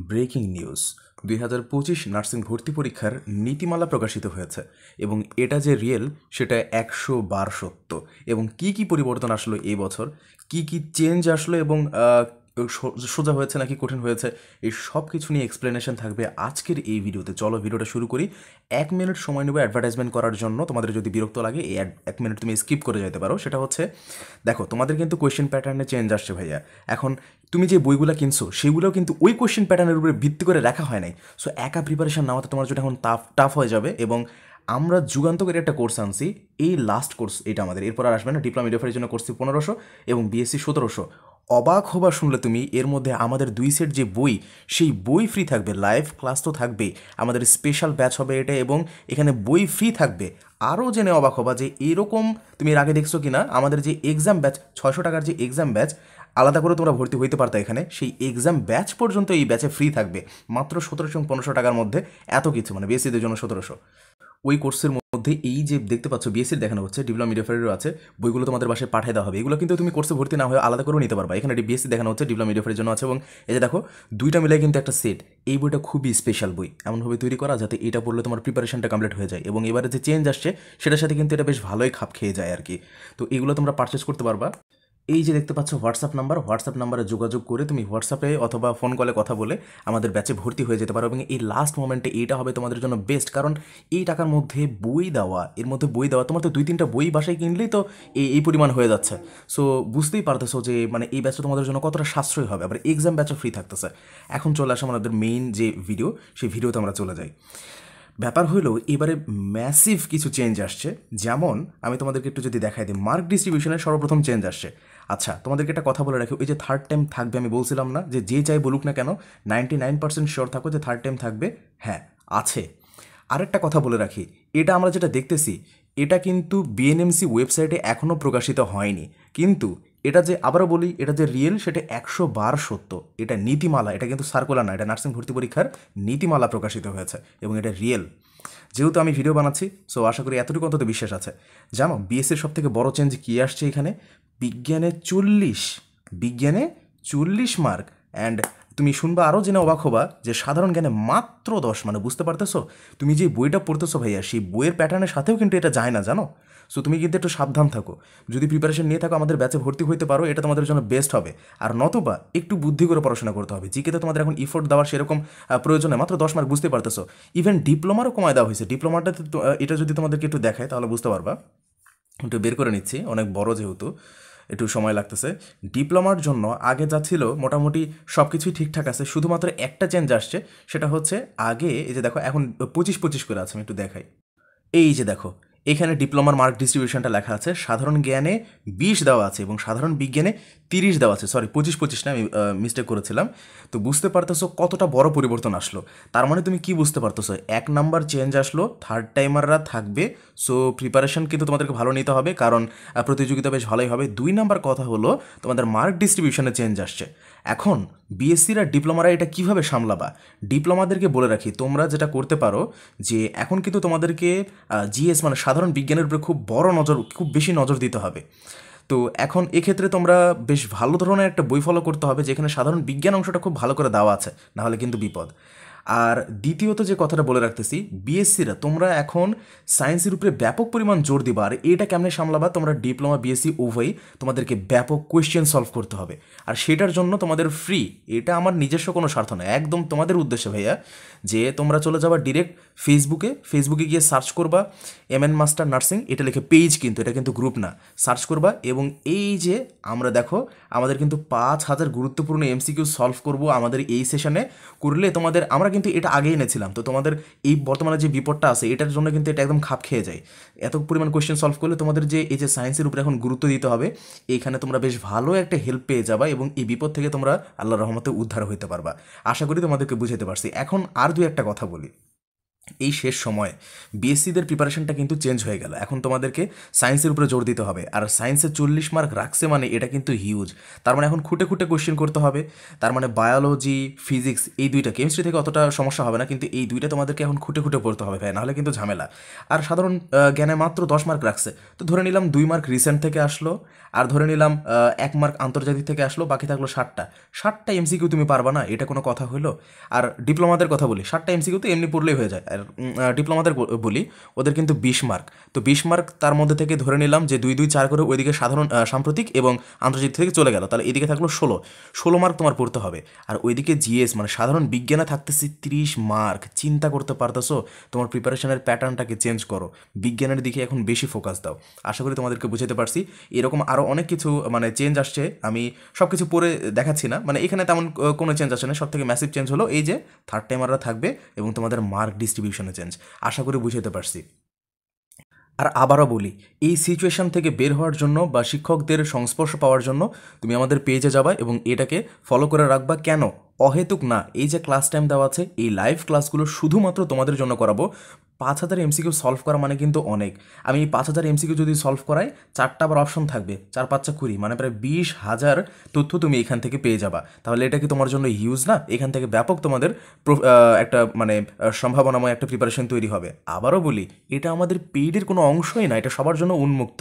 Breaking news 2025 nursing ভর্তি পরীক্ষার নীতিমালা প্রকাশিত হয়েছে এবং এটা যে রিয়েল সেটা 100 বার সত্য। এবং কি পরিবর্তন আসলো এই বছর, কি চেঞ্জ আসলো এবং সোজা হয়েছে নাকি কঠিন হয়েছে, এই সব কিছু নিয়ে এক্সপ্লেনেশন থাকবে আজকের এই ভিডিওতে। চলো ভিডিওটা শুরু করি। 1 মিনিট সময় নেব অ্যাডভার্টাইজমেন্ট করার জন্য। তোমাদের যদি বিরক্ত লাগে এই 1 মিনিট তুমি স্কিপ করে যেতে পারো। সেটা হচ্ছে, দেখো তোমাদের কিন্তু কোয়েশ্চেন প্যাটার্নে চেঞ্জ আসছে ভাইয়া। এখন তুমি যে বইগুলো কিনছো সেগুলোও কিন্তু ওই কোয়েশ্চেন প্যাটার্নের উপরে ভিত্তি করে রাখা হয় নাই। সো একা প্রিপারেশন নেওয়াতে তোমার যেটা এখন টাফ হয়ে যাবে। এবং আমরা যুগান্তকারী একটা কোর্স আনছি, এই লাস্ট কোর্স এটা আমাদের, এরপর আর আসবে না। ডিপ্লোমা মিডিওফারের জন্য কোর্স 1500 এবং বিএসসি 1700। অবাক হবা শুনলে তুমি, এর মধ্যে আমাদের 2 সেট যে বই, সেই বই ফ্রি থাকবে। লাইভ ক্লাস তো থাকবেই, আমাদের স্পেশাল ব্যাচ হবে এটা, এবং এখানে বই ফ্রি থাকবে। আরও জেনে অবাক হবা যে এরকম তুমি এর আগে দেখছো কিনা, আমাদের যে এক্সাম ব্যাচ 600 টাকার যে এক্সাম ব্যাচ, আলাদা করে তোমরা ভর্তি হইতে পারতো এখানে, সেই এক্সাম ব্যাচ পর্যন্ত এই ব্যাচে ফ্রি থাকবে মাত্র 1700 এবং 1500 টাকার মধ্যে। এত কিছু, মানে বিএসসিদের জন্য 1700। ওই কোর্সের মধ্যে এই যে দেখতে পাচ্ছ বিএসসির দেখানো হচ্ছে, ডিপ্লোমা মিডিওফারেরও আছে, বইগুলো তোমাদের বাসায় পাঠিয়ে দেওয়া হবে। এগুলো কিন্তু তুমি কোর্সে ভর্তি না হয়ে আলাদা করেও নিতে পারবা। এখানে বিএসসি দেখানো হচ্ছে, ডিপ্লোমা মিডিওফারের জন্য আছে, এবং এই যে দেখো দুইটা মিলাই কিন্তু একটা সেট। এই বইটা খুবই স্পেশাল বই, এমনভাবে তৈরি করা যাতে এটা পড়লে তোমার প্রিপারেশনটা কমপ্লিট হয়ে যায়। এবং এবারে যে চেঞ্জ আসছে সেটার সাথে কিন্তু এটা বেশ ভালোই খাপ খেয়ে যায় আর কি। তো এগুলো তোমরা পারচেস করতে পারবা। এই যে দেখতে পাচ্ছ হোয়াটসঅ্যাপ নাম্বারে যোগাযোগ করে তুমি হোয়াটসঅ্যাপে অথবা ফোন কলে কথা বলে আমাদের ব্যাচে ভর্তি হয়ে যেতে পারো। এবং এই লাস্ট মোমেন্টে এইটা হবে তোমাদের জন্য বেস্ট, কারণ এই টাকার মধ্যে বই দেওয়া, তোমার তো 2-3টা বই বাসায় কিনলেই তো এই পরিমাণ হয়ে যাচ্ছে। সো বুঝতেই পারতেছো যে মানে এই ব্যাচটা তোমাদের জন্য কতটা সাশ্রয় হবে। আবার এক্সাম ব্যাচও ফ্রি থাকতেছে। এখন চলে আসে আমাদের মেইন যে ভিডিও, সেই ভিডিওতে আমরা চলে যাই। ব্যাপার হলো এবারে ম্যাসিভ কিছু চেঞ্জ আসছে। যেমন আমি তোমাদেরকে একটু যদি দেখাই দিই, মার্ক ডিস্ট্রিবিউশনের সর্বপ্রথম চেঞ্জ আসছে। আচ্ছা, তোমাদেরকে একটা কথা বলে রাখি, ওই যে থার্ড টাইম থাকবে, আমি বলছিলাম না যে চাই বলুক না কেন 99% শিওর থাকো যে থার্ড টাইম থাকবে। হ্যাঁ, আছে। আরেকটা কথা বলে রাখি, এটা আমরা যেটা দেখতেছি এটা কিন্তু বিএনএমসি ওয়েবসাইটে এখনও প্রকাশিত হয়নি, কিন্তু এটা যে আবারও বলি, এটা যে রিয়েল সেটা 100 বার সত্য। এটা নীতিমালা, এটা কিন্তু সার্কুলার না, এটা নার্সিং ভর্তি পরীক্ষার নীতিমালা প্রকাশিত হয়েছে এবং এটা রিয়েল। যেহেতু আমি ভিডিও বানাচ্ছি, সো আশা করি এতটুকু অন্তত বিশ্বাস আছে। জানো বিএসসির সব থেকে বড় চেঞ্জ কী আসছে এখানে? বিজ্ঞানে 40 মার্ক। অ্যান্ড তুমি শুনবা আরও জেনে অবাক হবা যে সাধারণ জ্ঞানে মাত্র 10। মানে বুঝতে পারতেছো, তুমি যে বইটা পড়তেছো ভাইয়া, সেই বইয়ের প্যাটার্নের সাথেও কিন্তু এটা যায় না, জানো। সো তুমি কিন্তু একটু সাবধান থাকো। যদি প্রিপারেশন নিয়ে থাকো আমাদের ব্যাচে ভর্তি হইতে পারো, এটা তোমাদের জন্য বেস্ট হবে। আর নতুবা একটু বুদ্ধি করে পড়াশোনা করতে হবে। জিকেতে তোমাদের এখন ইফোর্ট দেওয়ার সেরকম প্রয়োজন নেই, মাত্র 10 মার্ক, বুঝতে পারতেছো। ইভেন ডিপ্লোমারও কমায় দেওয়া হয়েছে। ডিপ্লোমাটাতে এটা যদি তোমাদেরকে একটু দেখায় তাহলে বুঝতে পারবা। একটু বের করে নিচ্ছি, অনেক বড় যেহেতু একটু সময় লাগতেছে। ডিপ্লোমার জন্য আগে যা ছিল মোটামুটি সব কিছুই ঠিকঠাক আছে, শুধুমাত্র একটা চেঞ্জ আসছে। সেটা হচ্ছে, আগে এই যে দেখো এখন 25-25 করে আছে, আমি একটু দেখাই। এই যে দেখো এখানে ডিপ্লোমার মার্ক ডিস্ট্রিবিউশনটা লেখা আছে, সাধারণ জ্ঞানে 20 দেওয়া আছে এবং সাধারণ বিজ্ঞানে 30 দেওয়া আছে। সরি, 25-25 না, আমি মিস্টেক করেছিলাম। তো বুঝতে পারতেছো কতটা বড় পরিবর্তন আসলো। তার মানে তুমি কি বুঝতে পারতেছো, 1 নাম্বার চেঞ্জ আসলো, থার্ড টাইমাররা থাকবে। সো প্রিপারেশন কিন্তু তোমাদেরকে ভালো নিতে হবে, কারণ প্রতিযোগিতা বেশ ভালোই হবে। 2 নাম্বার কথা হলো, তোমাদের মার্ক ডিস্ট্রিবিউশনে চেঞ্জ আসছে। এখন বিএসসির আর ডিপ্লোমারা এটা কিভাবে সামলাবা? ডিপ্লোমাদেরকে বলে রাখি, তোমরা যেটা করতে পারো যে এখন কিন্তু তোমাদেরকে জিএস মানে সাধারণ বিজ্ঞানের উপরে খুব বেশি নজর দিতে হবে। তো এখন এক্ষেত্রে তোমরা বেশ ভালো ধরনের একটা বই ফলো করতে হবে, যেখানে সাধারণ বিজ্ঞান অংশটা খুব ভালো করে দেওয়া আছে, নাহলে কিন্তু বিপদ। আর দ্বিতীয়ত যে কথাটা বলে রাখতেছি, বিএসসিরা তোমরা এখন সায়েন্সের উপরে ব্যাপক পরিমাণ জোর দিবা। আর এটা কেমনে সামলাবা? তোমরা ডিপ্লোমা বিএসসি উভয়ই তোমাদেরকে ব্যাপক কোয়েশ্চেন সলভ করতে হবে। আর সেটার জন্য তোমাদের ফ্রি, এটা আমার নিজস্ব কোনো স্বার্থ নয়, একদম তোমাদের উদ্দেশ্যে ভাইয়া, যে তোমরা চলে যাবা ডিরেক্ট ফেসবুকে গিয়ে সার্চ করবা এমএন মাস্টার নার্সিং, এটা লিখে পেজ, কিন্তু এটা কিন্তু গ্রুপ না, সার্চ করবা। এবং এই যে আমরা দেখো আমাদের কিন্তু 5000 গুরুত্বপূর্ণ এমসিকিউ সলভ করব আমাদের এই সেশনে করলে তোমাদের, আমরা কিন্তু এটা আগে এনেছিলাম। তো তোমাদের এই বর্তমানে যে বিপদটা আছে এটার জন্য কিন্তু এটা একদম খাপ খেয়ে যায়। এত পরিমাণ কোয়েশ্চেন সলভ করলে তোমাদের যে এই যে সায়েন্সের উপরে এখন গুরুত্ব দিতে হবে, এইখানে তোমরা বেশ ভালো একটা হেল্প পেয়ে যাবা এবং এই বিপদ থেকে তোমরা আল্লাহর রহমতে উদ্ধার হইতে পারবা। আশা করি তোমাদেরকে বুঝাতে পারছি। এখন আর 2-একটা কথা বলি। এই শেষ সময়ে বিএসসিদের প্রিপারেশনটা কিন্তু চেঞ্জ হয়ে গেল। এখন তোমাদেরকে সায়েন্সের উপরে জোর দিতে হবে, আর সায়েন্সে 40 মার্ক রাখছে মানে এটা কিন্তু হিউজ। তার মানে এখন খুঁটে খুঁটে কোশ্চেন করতে হবে। তার মানে বায়োলজি, ফিজিক্স, এই দুইটা, কেমিস্ট্রি থেকে অতটা সমস্যা হবে না, কিন্তু এই দুইটা তোমাদেরকে এখন খুঁটে খুঁটে পড়তে হবে ভাই, নাহলে কিন্তু ঝামেলা। আর সাধারণ জ্ঞানে মাত্র 10 মার্ক রাখছে, তো ধরে নিলাম 2 মার্ক রিসেন্ট থেকে আসলো, আর ধরে নিলাম 1 মার্ক আন্তর্জাতিক থেকে আসলো, বাকি থাকলো 60টা এমসিকিউ তুমি পারবা না, এটা কোনো কথা হলো? আর ডিপ্লোমাদের কথা বলি, 60টা এমসিকিউ তো এমনি পড়লেই হয়ে যায়। আর ডিপ্লোমাদের বলি, ওদের কিন্তু 20 মার্ক। তো 20 মার্ক, তার মধ্যে থেকে ধরে নিলাম যে 2 2 4 করে ওইদিকে সাধারণ সাম্প্রতিক এবং আন্তর্জাতিক থেকে চলে গেল, তাহলে এদিকে থাকলো 16 মার্ক তোমার পড়তে হবে। আর ওইদিকে জিএস মানে সাধারণ বিজ্ঞানে থাকতেছে 30 মার্ক। চিন্তা করতে পারতেছো? তোমার প্রিপারেশনের প্যাটার্নটাকে চেঞ্জ করো, বিজ্ঞানের দিকে এখন বেশি ফোকাস দাও। আশা করি তোমাদেরকে বুঝাতে পারছি। এরকম আরও অনেক কিছু মানে চেঞ্জ আসছে, আমি সব কিছু পড়ে দেখাচ্ছি না, মানে এখানে তেমন কোনো চেঞ্জ আসে না। সব থেকে ম্যাসিভ চেঞ্জ হলো এই যে থার্ড টাইমাররা থাকবে এবং তোমাদের মার্ক ডিস্ট্রিবিউশনে চেঞ্জ। আশা করি বুঝাতে পারছি। আর আবারও বলি, এই সিচুয়েশন থেকে বের হওয়ার জন্য বা শিক্ষকদের সংস্পর্শ পাওয়ার জন্য তুমি আমাদের পেজে যাবা এবং এটাকে ফলো করে রাখবা। কেন? অহেতুক না, এই যে ক্লাস টাইম দেওয়া আছে, এই লাইভ ক্লাসগুলো শুধুমাত্র তোমাদের জন্য করাবো। 5000 এমসিকিউ সলভ করা মানে কিন্তু অনেক। আমি এই 5000 এমসিকিউ যদি সলভ করাই, 4টা আবার অপশন থাকবে, 4 5 20, মানে প্রায় 20,000 তথ্য তুমি এখান থেকে পেয়ে যাবা। তাহলে এটা কি তোমার জন্য হিউজ না? এখান থেকে ব্যাপক তোমাদের একটা মানে সম্ভাবনাময় একটা প্রিপারেশন তৈরি হবে। আবারও বলি, এটা আমাদের পেইডের কোনো অংশই না, এটা সবার জন্য উন্মুক্ত।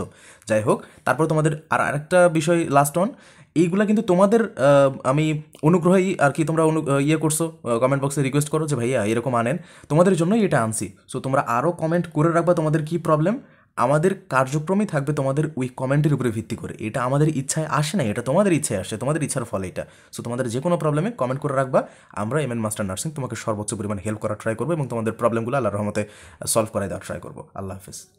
যাই হোক, তারপর তোমাদের আর আরেকটা বিষয়, লাস্ট অন, এইগুলা কিন্তু তোমাদের আমি অনুগ্রহই আর কি, তোমরা ইয়ে করছো, কমেন্ট বক্সে রিকোয়েস্ট করো যে ভাইয়া এরকম আনেন, তোমাদের জন্যই এটা আনছি। সো তোমরা আরও কমেন্ট করে রাখবা তোমাদের কী প্রবলেম। আমাদের কার্যক্রমই থাকবে তোমাদের ওই কমেন্টের উপরে ভিত্তি করে। এটা আমাদের ইচ্ছায় আসে না, এটা তোমাদের ইচ্ছায় আসে, তোমাদের ইচ্ছার ফলে এটা। সো তোমাদের যে কোনো প্রবলেমে কমেন্ট করে রাখবা, আমরা এমএন মাস্টার নার্সিং তোমাকে সর্বোচ্চ পরিমাণে হেল্প করার ট্রাই করবো এবং তোমাদের প্রবলেমগুলো আল্লাহর রহমতে সলভ করাই দেওয়ার ট্রাই করবো। আল্লাহ হাফেজ।